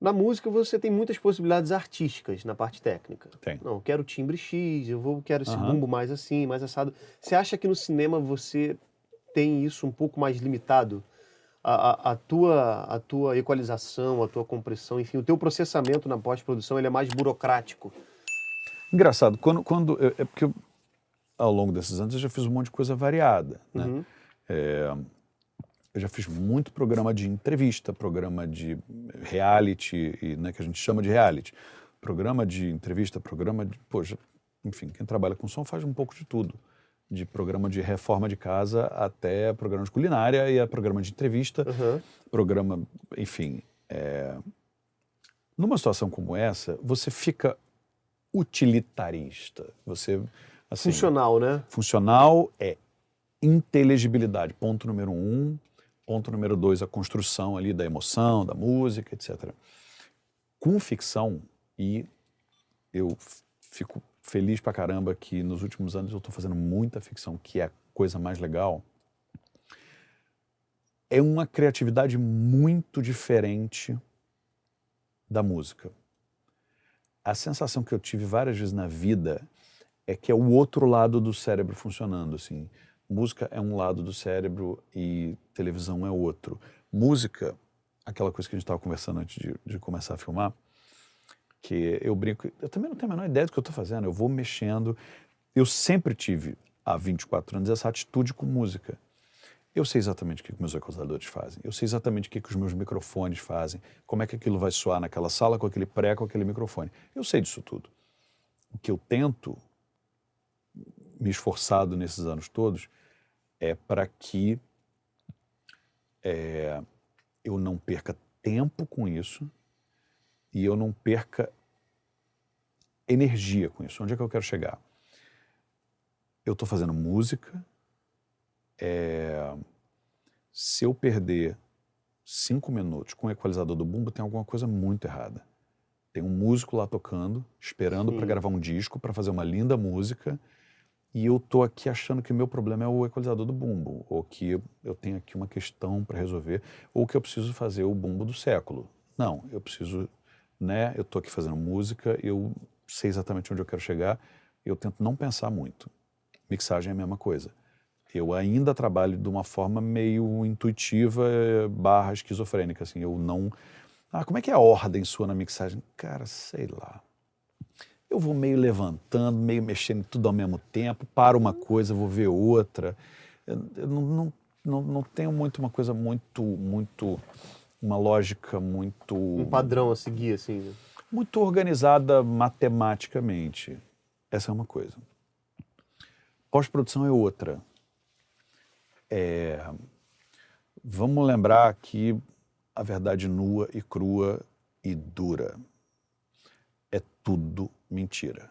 Na música você tem muitas possibilidades artísticas na parte técnica. Tem. Não, eu quero timbre X, quero esse Aham. bumbo mais assim, mais assado. Você acha que no cinema você tem isso um pouco mais limitado? A tua equalização, a tua compressão, enfim, o teu processamento na pós-produção, ele é mais burocrático. Engraçado, é porque ao longo desses anos eu já fiz um monte de coisa variada, né? Uhum. Eu já fiz muito programa de entrevista, programa de reality, né, que a gente chama de reality. Programa de entrevista, enfim, quem trabalha com som faz um pouco de tudo. De programa de reforma de casa até programa de culinária e programa de entrevista, Uhum. programa, enfim. Numa situação como essa, você fica utilitarista. Você, assim, Funcional, né? funcional é inteligibilidade, ponto número 1. Ponto número 2, a construção ali da emoção, da música, etc. Com ficção, e eu fico feliz pra caramba que nos últimos anos eu tô fazendo muita ficção, que é a coisa mais legal, é uma criatividade muito diferente da música. A sensação que eu tive várias vezes na vida é que é o outro lado do cérebro funcionando, assim. Música é um lado do cérebro e televisão é outro. Música, aquela coisa que a gente estava conversando antes de começar a filmar, que eu brinco, eu também não tenho a menor ideia do que eu estou fazendo, eu vou mexendo. Eu sempre tive, há 24 anos, essa atitude com música. Eu sei exatamente o que meus equalizadores fazem, eu sei exatamente o que os meus microfones fazem, como é que aquilo vai soar naquela sala com aquele pré, com aquele microfone. Eu sei disso tudo. O que eu tento, me esforçado nesses anos todos, é para que eu não perca tempo com isso e eu não perca energia com isso. Onde é que eu quero chegar? Eu estou fazendo música, se eu perder 5 minutos com o equalizador do bumbo, tem alguma coisa muito errada. Tem um músico lá tocando, esperando para gravar um disco, para fazer uma linda música, e eu tô aqui achando que o meu problema é o equalizador do bumbo, ou que eu tenho aqui uma questão para resolver, ou que eu preciso fazer o bumbo do século. Não, eu preciso, né? Eu tô aqui fazendo música, eu sei exatamente onde eu quero chegar, eu tento não pensar muito. Mixagem é a mesma coisa. Eu ainda trabalho de uma forma meio intuitiva / esquizofrênica, assim, eu não... como é que é a ordem sua na mixagem? Cara, sei lá. Eu vou meio levantando, meio mexendo em tudo ao mesmo tempo, paro uma coisa, vou ver outra. Eu não tenho muito uma coisa uma lógica muito... Um padrão a seguir, assim, né? Muito organizada matematicamente. Essa é uma coisa. Pós-produção é outra. Vamos lembrar que a verdade nua e crua e dura é tudo mentira.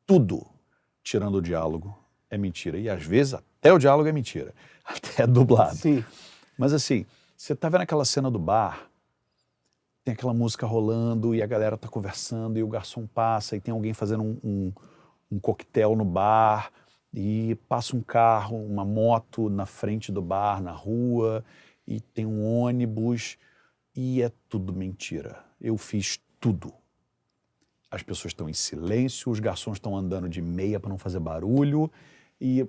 Tudo, tirando o diálogo, é mentira. E às vezes até o diálogo é mentira. Até dublado. Sim. Mas assim, você tá vendo aquela cena do bar, tem aquela música rolando e a galera tá conversando e o garçom passa e tem alguém fazendo um coquetel no bar e passa um carro, uma moto na frente do bar, na rua, e tem um ônibus e é tudo mentira. Eu fiz tudo. As pessoas estão em silêncio, os garçons estão andando de meia para não fazer barulho e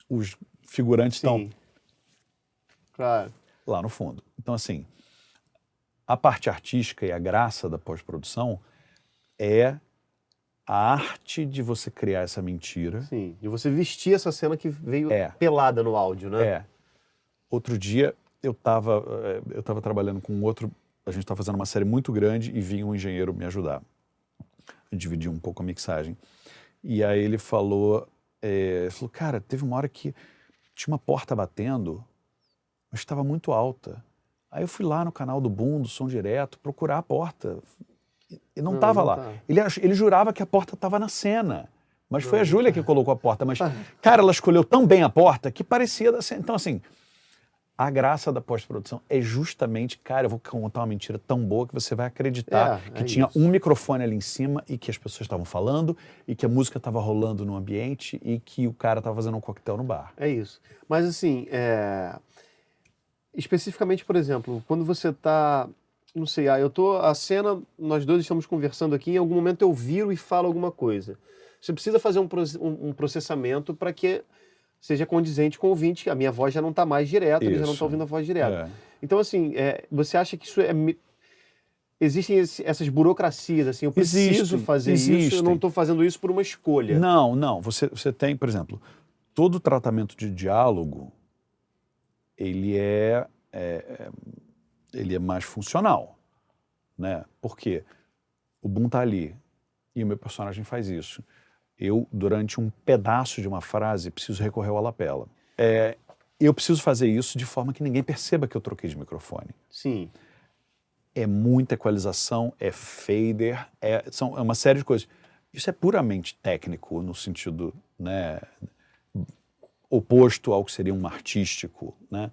os figurantes estão Claro. lá no fundo. Então, assim, a parte artística e a graça da pós-produção é a arte de você criar essa mentira. Sim, de você vestir essa cena que veio pelada no áudio, né? Outro dia eu tava trabalhando com outro, a gente estava fazendo uma série muito grande e vinha um engenheiro me ajudar. Dividir um pouco a mixagem. E aí ele falou, cara, teve uma hora que tinha uma porta batendo, mas estava muito alta. Aí eu fui lá no canal do Boom, do Som Direto, procurar a porta. E não estava lá. Tá. Ele jurava que a porta estava na cena. Mas foi a Júlia que colocou a porta. Mas, cara, ela escolheu tão bem a porta que parecia da cena. Então, assim, a graça da pós-produção é justamente, cara, eu vou contar uma mentira tão boa que você vai acreditar que tinha um microfone ali em cima e que as pessoas estavam falando e que a música estava rolando no ambiente e que o cara estava fazendo um coquetel no bar. É isso. Mas assim, especificamente, por exemplo, quando você está Não sei, a cena, nós dois estamos conversando aqui, em algum momento eu viro e falo alguma coisa. Você precisa fazer um processamento para que seja condizente com o ouvinte, a minha voz já não está mais direta, ele já não está Isso. ouvindo a voz direta. É. Então, assim, você acha que isso existem essas burocracias, assim, eu preciso fazer isso, eu não estou fazendo isso por uma escolha. Não. Você tem, por exemplo, todo tratamento de diálogo, ele é mais funcional, né? Porque o Boom tá ali e o meu personagem faz isso. Eu, durante um pedaço de uma frase, preciso recorrer ao lapela. Eu preciso fazer isso de forma que ninguém perceba que eu troquei de microfone. Sim. É muita equalização, é fader, é uma série de coisas. Isso é puramente técnico, no sentido, né, oposto ao que seria um artístico, né?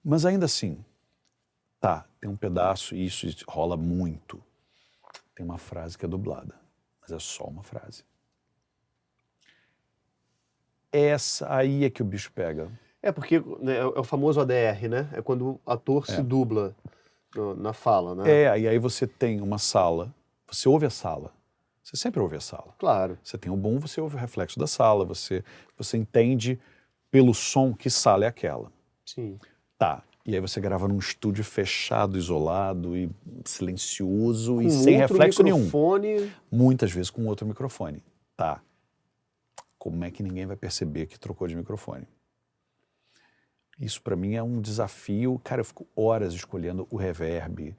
Mas ainda assim, tem um pedaço, e isso rola muito. Tem uma frase que é dublada, mas é só uma frase. Essa aí é que o bicho pega. Porque né, é o famoso ADR, né? É quando o ator se dubla na fala, né? E aí você tem uma sala, você ouve a sala, você sempre ouve a sala. Claro. Você tem o boom, você ouve o reflexo da sala, você entende pelo som que sala é aquela. Sim. E aí você grava num estúdio fechado, isolado e silencioso Com e sem reflexo microfone. nenhum. Muitas vezes com outro microfone. Como é que ninguém vai perceber que trocou de microfone? Isso para mim é um desafio. Cara, eu fico horas escolhendo o reverb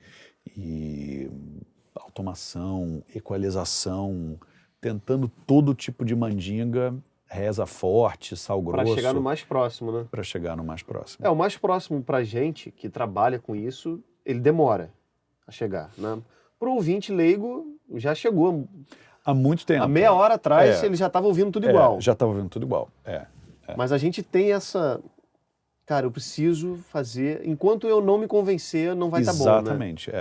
e automação, equalização, tentando todo tipo de mandinga, reza forte, sal grosso. Para chegar no mais próximo, né? Para chegar no mais próximo. O mais próximo pra gente que trabalha com isso, ele demora a chegar, né? Pro ouvinte leigo, já chegou. Há muito tempo. Há meia hora atrás, ele já estava ouvindo tudo igual. Já estava ouvindo tudo igual, Mas a gente tem essa... Cara, eu preciso fazer... Enquanto eu não me convencer, não vai estar bom, né? Exatamente,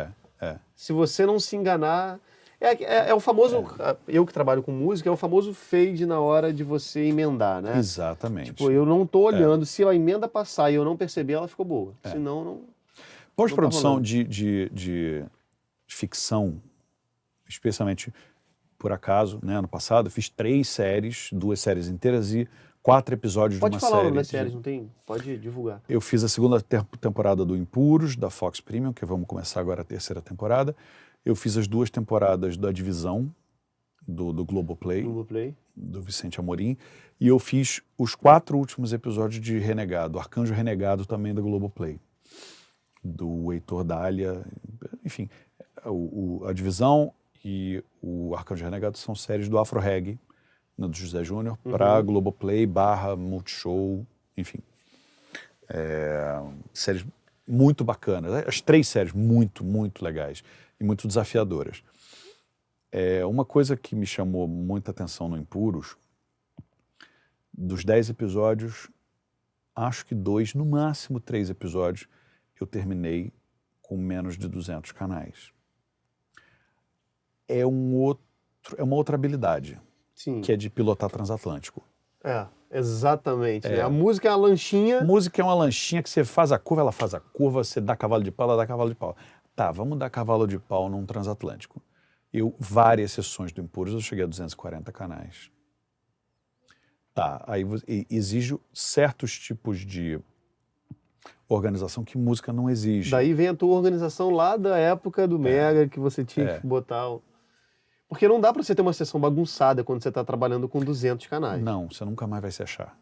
Se você não se enganar... É o famoso... Eu que trabalho com música, é o famoso fade na hora de você emendar, né? Exatamente. Tipo, eu não tô olhando. Se a emenda passar e eu não perceber, ela ficou boa. Senão, não... Pós-produção de ficção, especialmente por acaso, né? Ano passado, eu fiz 3 séries, 2 séries inteiras e 4 episódios de uma série. Pode falar o nome das séries, não tem? Pode divulgar. Eu fiz a segunda temporada do Impuros, da Fox Premium, que vamos começar agora a terceira temporada. Eu fiz as 2 temporadas da Divisão, do Globoplay, do Vicente Amorim. E eu fiz os 4 últimos episódios de Renegado, Arcanjo Renegado também da Globoplay, do Heitor Dália. Enfim, a Divisão e o Arcanjo Renegado são séries do Afro Reggae, do José Júnior, para Globoplay / Multishow, enfim. Séries muito bacanas. As 3 séries muito, muito legais e muito desafiadoras. Uma coisa que me chamou muita atenção no Impuros, dos 10 episódios, acho que 2, no máximo 3 episódios, eu terminei com menos de 200 canais. É uma outra habilidade. Sim. Que é de pilotar transatlântico. Exatamente. A música é uma lanchinha. Música é uma lanchinha que você faz a curva, ela faz a curva, você dá cavalo de pau, ela dá cavalo de pau. Vamos dar cavalo de pau num transatlântico. Várias sessões do Impuros, eu cheguei a 240 canais. Aí exijo certos tipos de organização que música não exige. Daí vem a tua organização lá da época do Mega, que você tinha que botar Porque não dá pra você ter uma sessão bagunçada quando você tá trabalhando com 200 canais. Não, você nunca mais vai se achar.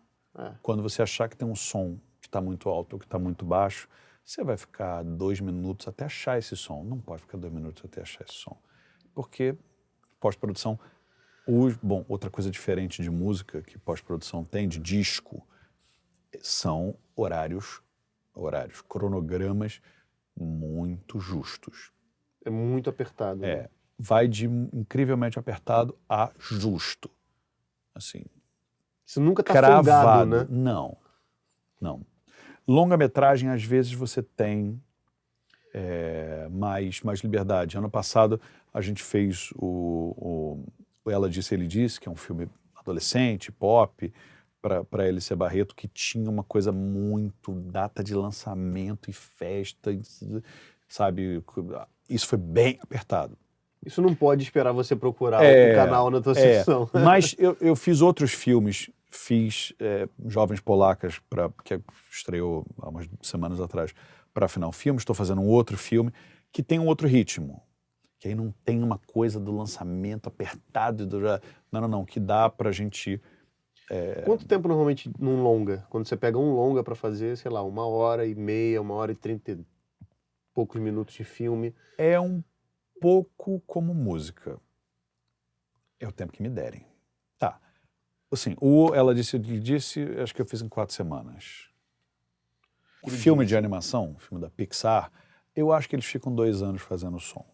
Quando você achar que tem um som que tá muito alto ou que tá muito baixo, você vai ficar 2 minutos até achar esse som. Não pode ficar 2 minutos até achar esse som. Porque pós-produção... outra coisa diferente de música que pós-produção tem, de disco, são cronogramas muito justos. É muito apertado. Né? Vai de incrivelmente apertado a justo. Assim. Você nunca tá cravado, folgado, né? Não. Longa-metragem, às vezes, você tem mais liberdade. Ano passado, a gente fez o Ela Disse, Ele Disse, que é um filme adolescente, pop, para Eliseu Barreto, que tinha uma coisa muito data de lançamento e festa, sabe? Isso foi bem apertado. Isso não pode esperar você procurar um canal na tua sessão. Mas eu fiz outros filmes, fiz Jovens Polacas, que estreou há umas semanas atrás, para Final Filmes. Estou fazendo um outro filme que tem um outro ritmo, que aí não tem uma coisa do lançamento apertado. Não, que dá pra gente... Quanto tempo normalmente num longa? Quando você pega um longa para fazer, sei lá, 1h30, 1h30 e poucos minutos de filme. É um pouco como música. É o tempo que me derem. Tá. Assim, Ela Disse, Ele Disse, acho que eu fiz em 4 semanas. O filme de animação, o filme da Pixar, eu acho que eles ficam 2 anos fazendo o som.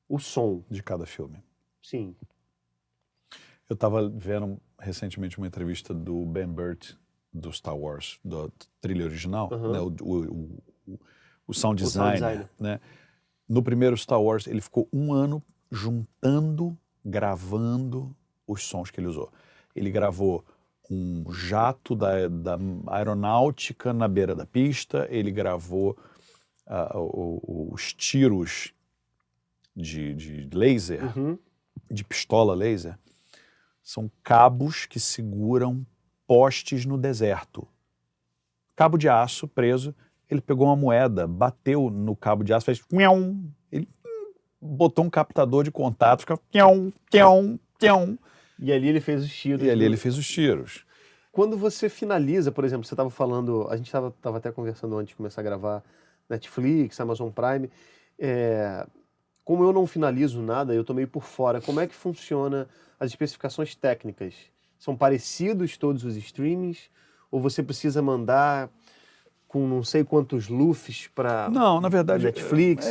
O som? De cada filme. Sim. Eu estava vendo recentemente uma entrevista do Ben Burtt, do Star Wars, da trilha original, né, o sound designer, né? No primeiro Star Wars, ele ficou 1 ano juntando, gravando os sons que ele usou. Ele gravou um jato da aeronáutica na beira da pista, ele gravou os tiros de laser, de pistola laser. São cabos que seguram postes no deserto. Cabo de aço preso, ele pegou uma moeda, bateu no cabo de aço, fez... Ele botou um captador de contato, fica... E ali ele fez os tiros. E ali ele fez os tiros. Quando você finaliza, por exemplo, você estava falando... A gente estava até conversando antes de começar a gravar Netflix, Amazon Prime. Como eu não finalizo nada, eu tô meio por fora. Como é que funciona as especificações técnicas? São parecidos todos os streamings? Ou você precisa mandar com não sei quantos LUFs para Não, na verdade... Netflix?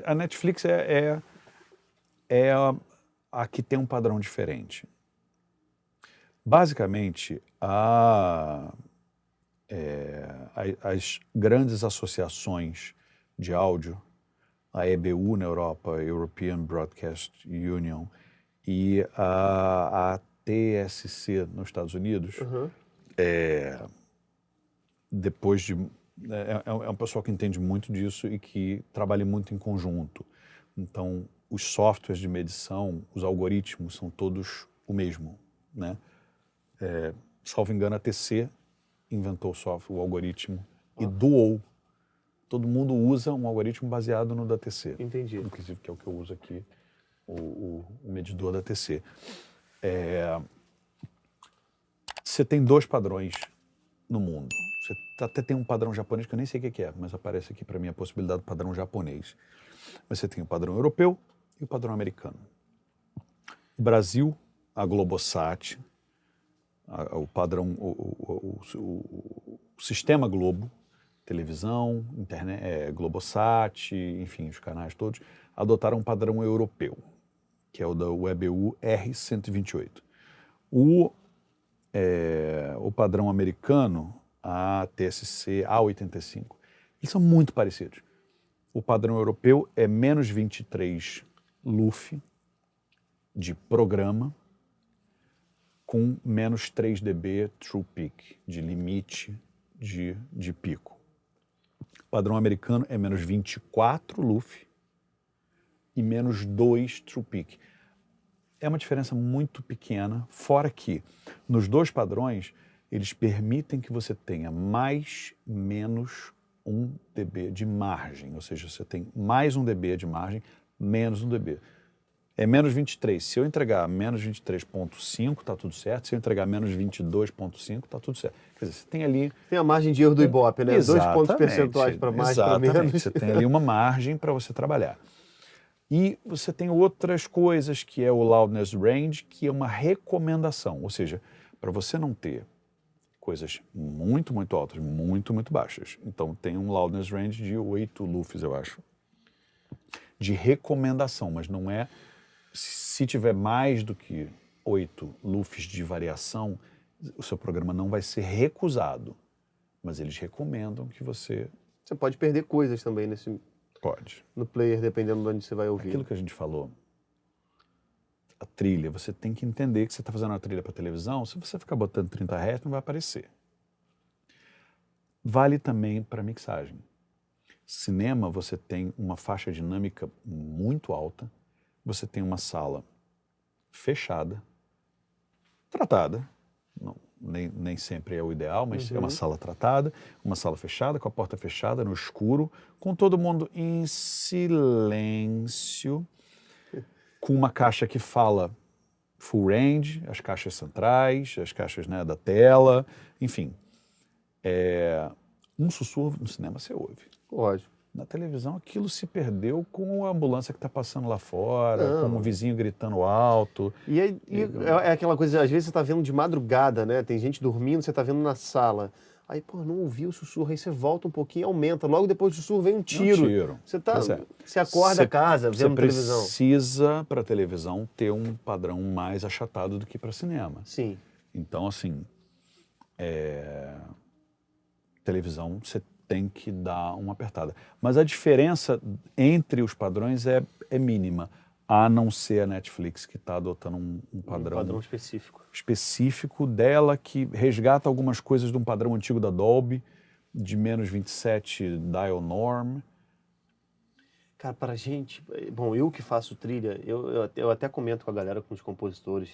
A Netflix é a que tem um padrão diferente. Basicamente, as grandes associações de áudio, a EBU na Europa, European Broadcast Union, e a TSC nos Estados Unidos, depois de... É um pessoal que entende muito disso e que trabalha muito em conjunto. Então, os softwares de medição, os algoritmos são todos o mesmo, né? Salvo engano, a TC inventou o algoritmo e doou. Todo mundo usa um algoritmo baseado no da TC. Entendi. Inclusive, que é o que eu uso aqui, o medidor da TC. Você tem 2 padrões no mundo. Você até tem um padrão japonês, que eu nem sei o que é, mas aparece aqui para mim a possibilidade do padrão japonês. Mas você tem o padrão europeu e o padrão americano. O Brasil, a Globosat, o padrão, o sistema Globo, televisão, internet, Globosat, enfim, os canais todos, adotaram um padrão europeu, que é o da EBU R128. O padrão americano, a TSC A85, eles são muito parecidos. O padrão europeu é menos 23 LUF de programa, com menos 3 dB true peak, de limite de pico. O padrão americano é menos 24 LUF e menos 2 true peak. É uma diferença muito pequena, fora que nos 2 padrões eles permitem que você tenha menos 1 dB de margem, ou seja, você tem mais 1 dB de margem, menos 1 dB. É menos 23. Se eu entregar menos 23,5, tá tudo certo. Se eu entregar menos 22,5, tá tudo certo. Quer dizer, você tem ali... Tem a margem de erro do Ibope, né? 2 pontos percentuais para mais, para menos. Você tem ali uma margem para você trabalhar. E você tem outras coisas, que é o Loudness Range, que é uma recomendação. Ou seja, para você não ter coisas muito, muito altas, muito, muito baixas. Então, tem um Loudness Range de 8 LUFs, eu acho, de recomendação, mas não é... Se tiver mais do que 8 LUFs de variação, o seu programa não vai ser recusado, mas eles recomendam que você... Você pode perder coisas também Pode. No player, dependendo de onde você vai ouvir. Aquilo que a gente falou, a trilha, você tem que entender que você está fazendo uma trilha para televisão, se você ficar botando 30 Hz, não vai aparecer. Vale também para mixagem. Cinema, você tem uma faixa dinâmica muito alta, você tem uma sala fechada, tratada, não, nem sempre é o ideal, mas é uma sala tratada, uma sala fechada, com a porta fechada, no escuro, com todo mundo em silêncio, com uma caixa que fala full range, as caixas centrais, as caixas, né, da tela, enfim. Um sussurro no cinema você ouve. Lógico. Na televisão aquilo se perdeu com a ambulância que está passando lá fora, Não. com o vizinho gritando alto. E é aquela coisa, às vezes você tá vendo de madrugada, né? Tem gente dormindo, você tá vendo na sala. Aí, pô, não ouviu o sussurro, aí você volta um pouquinho, aumenta. Logo depois do sussurro vem um tiro. Você acorda a casa vendo televisão. Você precisa, para televisão, ter um padrão mais achatado do que para cinema. Sim. Então, assim, televisão você tem que dar uma apertada. Mas a diferença entre os padrões é mínima, a não ser a Netflix, que está adotando um padrão específico dela, que resgata algumas coisas de um padrão antigo da Dolby, de menos 27 dial norm. Cara, pra gente... Bom, eu que faço trilha, eu até comento com a galera, com os compositores,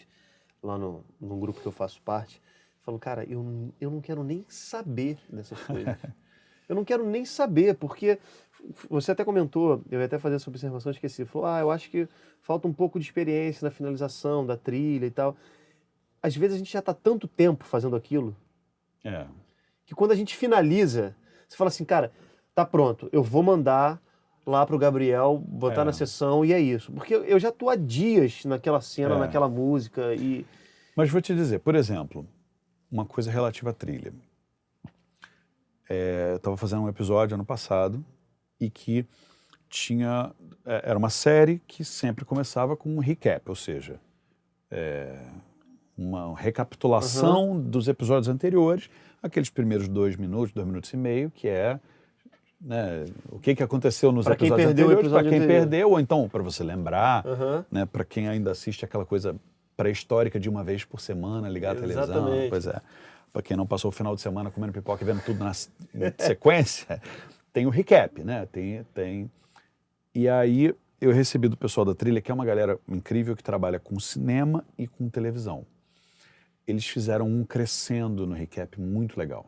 lá no grupo que eu faço parte, falo, cara, eu não quero nem saber dessas coisas. Eu não quero nem saber, porque você até comentou, eu ia até fazer essa observação, esqueci, falou, eu acho que falta um pouco de experiência na finalização da trilha e tal. Às vezes a gente já está tanto tempo fazendo aquilo, que quando a gente finaliza, você fala assim, cara, tá pronto, eu vou mandar lá pro Gabriel, botar na sessão e é isso. Porque eu já tô há dias naquela cena, naquela música e... Mas vou te dizer, por exemplo, uma coisa relativa à trilha. Eu estava fazendo um episódio ano passado e que era uma série que sempre começava com um recap, ou seja, uma recapitulação dos episódios anteriores, aqueles primeiros 2 minutos, 2 minutos e meio, que é, né, o que aconteceu nos episódios anteriores, para quem perdeu, ou então para você lembrar, né, para quem ainda assiste aquela coisa pré-histórica de uma vez por semana, ligar a televisão, pois é. Para quem não passou o final de semana comendo pipoca e vendo tudo na sequência, tem o recap, né? Tem. E aí eu recebi do pessoal da trilha, que é uma galera incrível que trabalha com cinema e com televisão. Eles fizeram um crescendo no recap muito legal.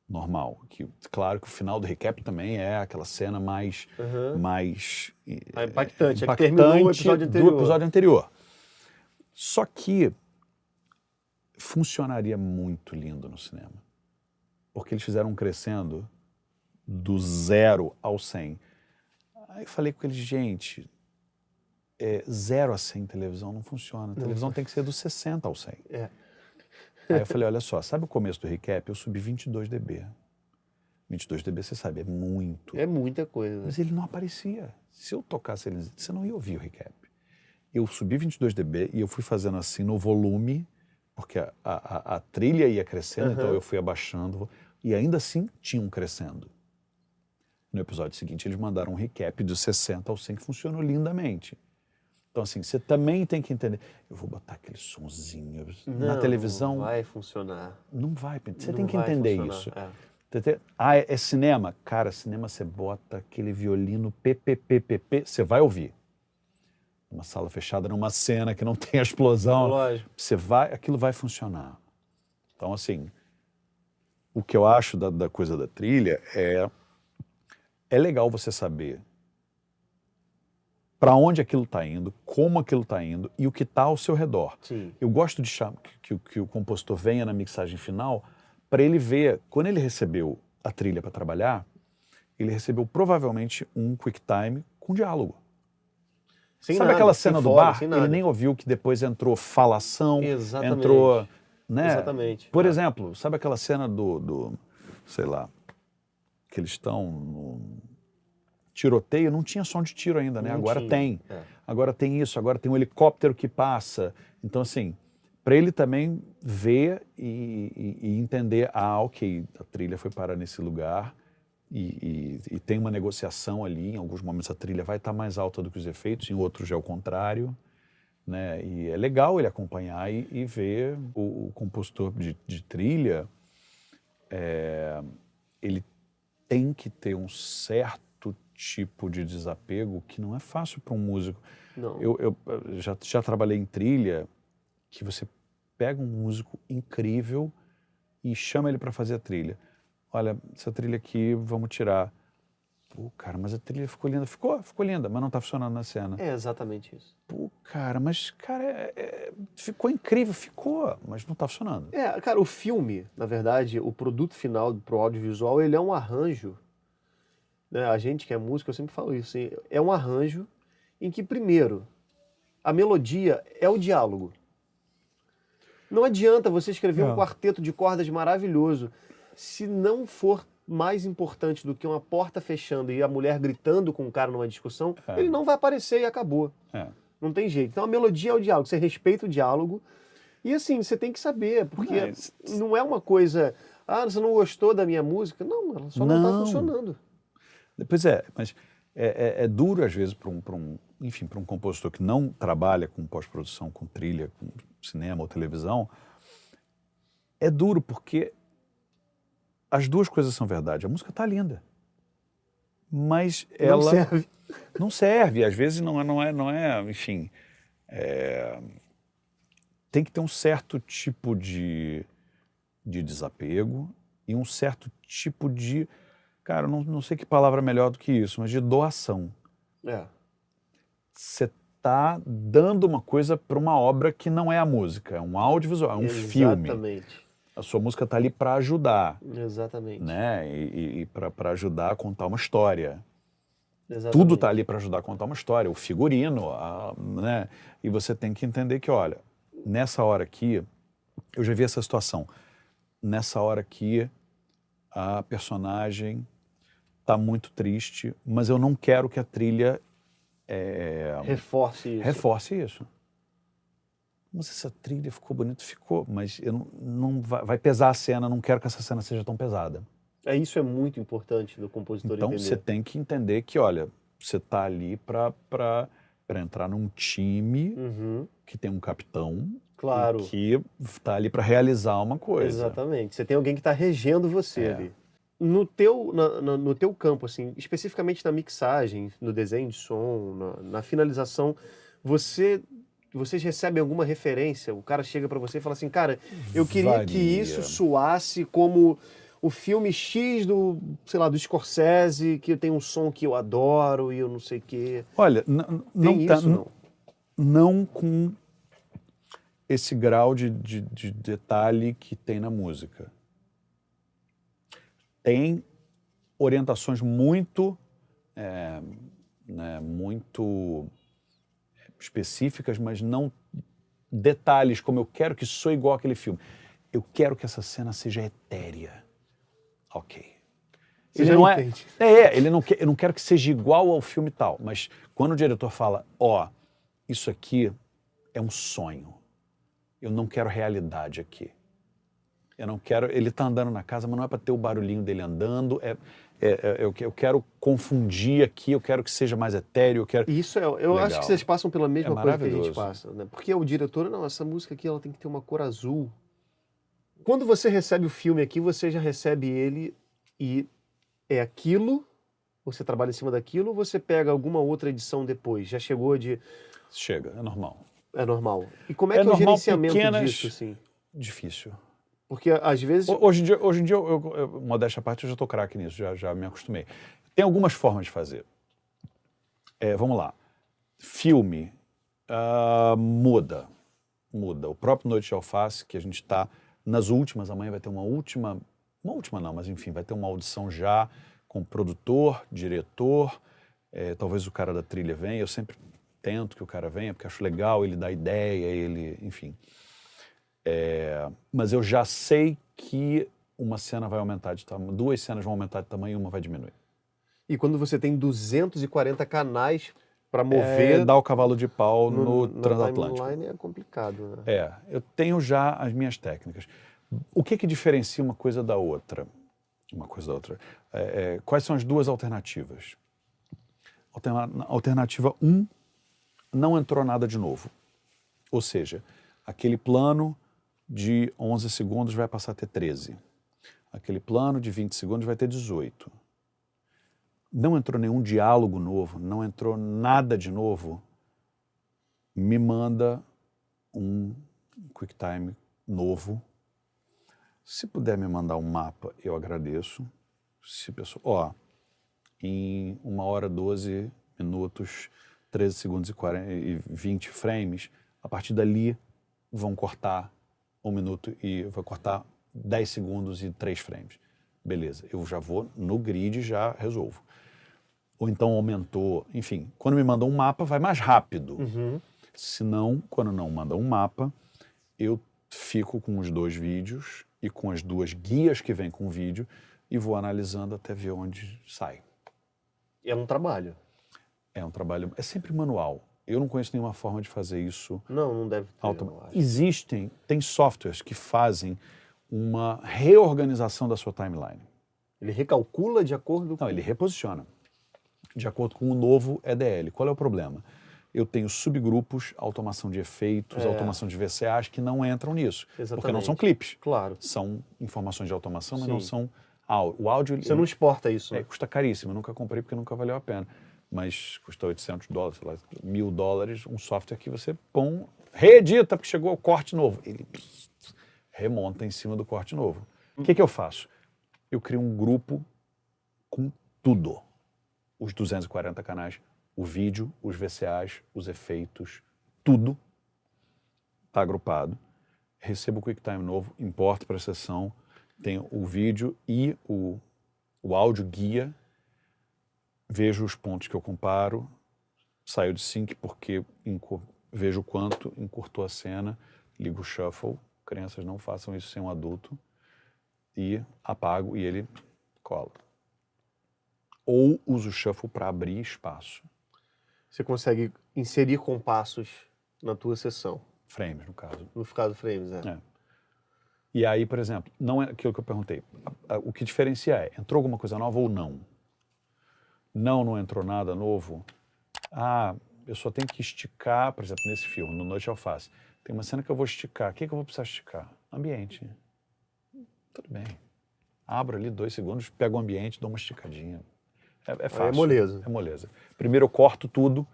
Normal. Claro que o final do recap também é aquela cena mais impactante, que terminou o episódio anterior. Do episódio anterior. Só que funcionaria muito lindo no cinema. Porque eles fizeram um crescendo do 0 ao 100. Aí eu falei com eles, gente, 0 a 100 em televisão não funciona. A televisão tem que ser do 60 ao 100. Aí eu falei, olha só, sabe o começo do recap? Eu subi 22 dB. 22 dB, você sabe, é muito. É muita coisa. Mas ele não aparecia. Se eu tocasse ele, você não ia ouvir o recap. Eu subi 22 dB e eu fui fazendo assim no volume, porque a trilha ia crescendo, então eu fui abaixando, e ainda assim tinha um crescendo. No episódio seguinte, eles mandaram um recap do 60 ao 100, que funcionou lindamente. Então, assim, você também tem que entender. Eu vou botar aquele sonzinho na televisão. Não vai funcionar. Não vai. Você tem que entender isso. É cinema? Cara, cinema você bota aquele violino PPPPP, você vai ouvir. Uma sala fechada, numa cena que não tem a explosão. Lógico. Aquilo vai funcionar. Então, assim, o que eu acho da coisa da trilha é legal você saber para onde aquilo está indo, como aquilo está indo e o que está ao seu redor. Sim. Eu gosto de que o compositor venha na mixagem final para ele ver, quando ele recebeu a trilha para trabalhar, ele recebeu provavelmente um QuickTime com diálogo. Sem Sabe nada, aquela cena do fora, bar? Ele nem ouviu que depois entrou falação, Exatamente. entrou... Né? Exatamente. Por exemplo, sabe aquela cena sei lá, que eles estão no tiroteio, não tinha som de tiro ainda, né? Não Agora tinha. tem. Agora tem isso, agora tem um helicóptero que passa. Então, assim, para ele também ver e entender, ok, a trilha foi parar nesse lugar e tem uma negociação ali, em alguns momentos a trilha vai estar mais alta do que os efeitos, em outros já é o contrário. Né? E é legal ele acompanhar e ver o compositor de trilha, ele tem que ter um certo tipo de desapego que não é fácil para um músico. Não. Eu já trabalhei em trilha que você pega um músico incrível e chama ele para fazer a trilha. Olha, essa trilha aqui, vamos tirar. Pô, cara, mas a trilha ficou linda. Ficou linda, mas não tá funcionando na cena. É exatamente isso. Pô, cara, mas, cara, ficou incrível, ficou, mas não tá funcionando. Cara, o filme, na verdade, o produto final pro audiovisual, ele é um arranjo, né? A gente que é músico, eu sempre falo isso, assim, é um arranjo em que, primeiro, a melodia é o diálogo. Não adianta você escrever um quarteto de cordas maravilhoso se não for mais importante do que uma porta fechando e a mulher gritando com o cara numa discussão, ele não vai aparecer e acabou. Não tem jeito. Então a melodia é o diálogo, você respeita o diálogo e assim, você tem que saber, porque não é uma coisa, você não gostou da minha música? Não, ela só não está funcionando. Pois é, mas é duro às vezes para um compositor que não trabalha com pós-produção, com trilha, com cinema ou televisão, é duro porque as duas coisas são verdade. A música está linda, mas ela não serve. Não serve. Às vezes não é, enfim, tem que ter um certo tipo de desapego e um certo tipo de, cara, não sei que palavra é melhor do que isso, mas de doação. Você está dando uma coisa para uma obra que não é a música, é um audiovisual, é um filme. Exatamente. A sua música está ali para ajudar. Exatamente. Né? E para ajudar a contar uma história. Exatamente. Tudo está ali para ajudar a contar uma história, o figurino, né? E você tem que entender que, olha, nessa hora aqui, eu já vi essa situação, nessa hora aqui, a personagem está muito triste, mas eu não quero que a trilha reforce isso. Mas essa trilha ficou bonita, ficou, mas eu não vai pesar a cena, não quero que essa cena seja tão pesada. Isso é muito importante do compositor então, entender. Você tem que entender que, olha, você está ali para entrar num time que tem um capitão, claro, e que está ali para realizar uma coisa. Exatamente. Você tem alguém que está regendo você ali. No teu campo, assim, especificamente na mixagem, no desenho de som, na finalização, vocês recebem alguma referência? O cara chega para você e fala assim, cara, eu queria que isso soasse como o filme X do Scorsese, que tem um som que eu adoro e eu não sei o quê. Olha, não com esse grau de detalhe que tem na música. Tem orientações muito muito específicas, mas não detalhes como eu quero que soe igual aquele filme. Eu quero que essa cena seja etérea. Ok. Ele não é. Eu não quero que seja igual ao filme tal, mas quando o diretor fala, isso aqui é um sonho. Eu não quero realidade aqui. Eu não quero. Ele está andando na casa, mas não é para ter o barulhinho dele andando. Eu quero confundir aqui, eu quero que seja mais etéreo, eu quero... Isso eu acho que vocês passam pela mesma coisa que a gente passa, né? Porque o diretor, não, essa música aqui ela tem que ter uma cor azul. Quando você recebe o filme aqui, você já recebe ele e é aquilo, você trabalha em cima daquilo, ou você pega alguma outra edição depois? Já chegou de... Chega, é normal. É normal. E como é que é o gerenciamento disso, assim? Difícil. Porque às vezes... Hoje em dia eu, modéstia à parte, eu já estou craque nisso, já me acostumei. Tem algumas formas de fazer. Vamos lá. Filme muda. O próprio Noite de Alface, que a gente está nas últimas, amanhã vai ter uma última não, mas enfim, vai ter uma audição já com produtor, diretor, talvez o cara da trilha venha, eu sempre tento que o cara venha, porque acho legal, ele dá ideia, ele, enfim... mas eu já sei que uma cena vai aumentar de tamanho, 2 cenas vão aumentar de tamanho e uma vai diminuir. E quando você tem 240 canais para mover... Dar o cavalo de pau no transatlântico. Na timeline é complicado, né? Eu tenho já as minhas técnicas. O que diferencia uma coisa da outra? Quais são as duas alternativas? Alternativa 1, não entrou nada de novo. Ou seja, aquele plano de 11 segundos vai passar a ter 13. Aquele plano de 20 segundos vai ter 18. não entrou nenhum diálogo novo, não entrou nada de novo, me manda um QuickTime novo. Se puder me mandar um mapa, eu agradeço. Se pessoa, em 1 hora, 12 minutos, 13 segundos e 20 frames, a partir dali vão cortar 1 minuto e vai cortar 10 segundos e 3 frames. Beleza, eu já vou no grid e já resolvo. Ou então aumentou, enfim, quando me mandam um mapa vai mais rápido. Se não, quando não manda um mapa, eu fico com os 2 vídeos e com as 2 guias que vêm com o vídeo e vou analisando até ver onde sai. É um trabalho. É um trabalho, é sempre manual. Eu não conheço nenhuma forma de fazer isso. Não deve ter. Tem softwares que fazem uma reorganização da sua timeline. Ele recalcula de acordo com... Não, ele reposiciona de acordo com o novo EDL. Qual é o problema? Eu tenho subgrupos, automação de efeitos, automação de VCAs que não entram nisso. Exatamente. Porque não são clipes. Claro. São informações de automação, mas Sim. não são áudio. O áudio... Você não exporta isso, né? Custa caríssimo. Eu nunca comprei porque nunca valeu a pena. Mas custa $800, sei lá, $1.000, um software que você põe, reedita, porque chegou o corte novo. Ele remonta em cima do corte novo. O que eu faço? Eu crio um grupo com tudo. Os 240 canais, o vídeo, os VCAs, os efeitos, tudo está agrupado. Recebo o QuickTime novo, importo para a sessão, tenho o vídeo e o áudio guia, vejo os pontos que eu comparo, saio de sync porque vejo o quanto encurtou a cena, ligo o shuffle, crianças não façam isso sem um adulto, e apago e ele cola. Ou uso o shuffle para abrir espaço. Você consegue inserir compassos na tua sessão. Frames, no caso. No caso, frames, E aí, por exemplo, não é aquilo que eu perguntei. O que diferencia é, entrou alguma coisa nova ou não? Não entrou nada novo. Eu só tenho que esticar, por exemplo, nesse filme, No Noite de Alface. Tem uma cena que eu vou esticar. O que eu vou precisar esticar? Ambiente. Tudo bem. Abro ali 2 segundos, pego o ambiente, dou uma esticadinha. É fácil. É moleza. É moleza. Primeiro eu corto tudo,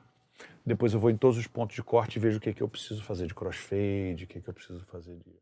depois eu vou em todos os pontos de corte e vejo o que eu preciso fazer de crossfade, o que eu preciso fazer de...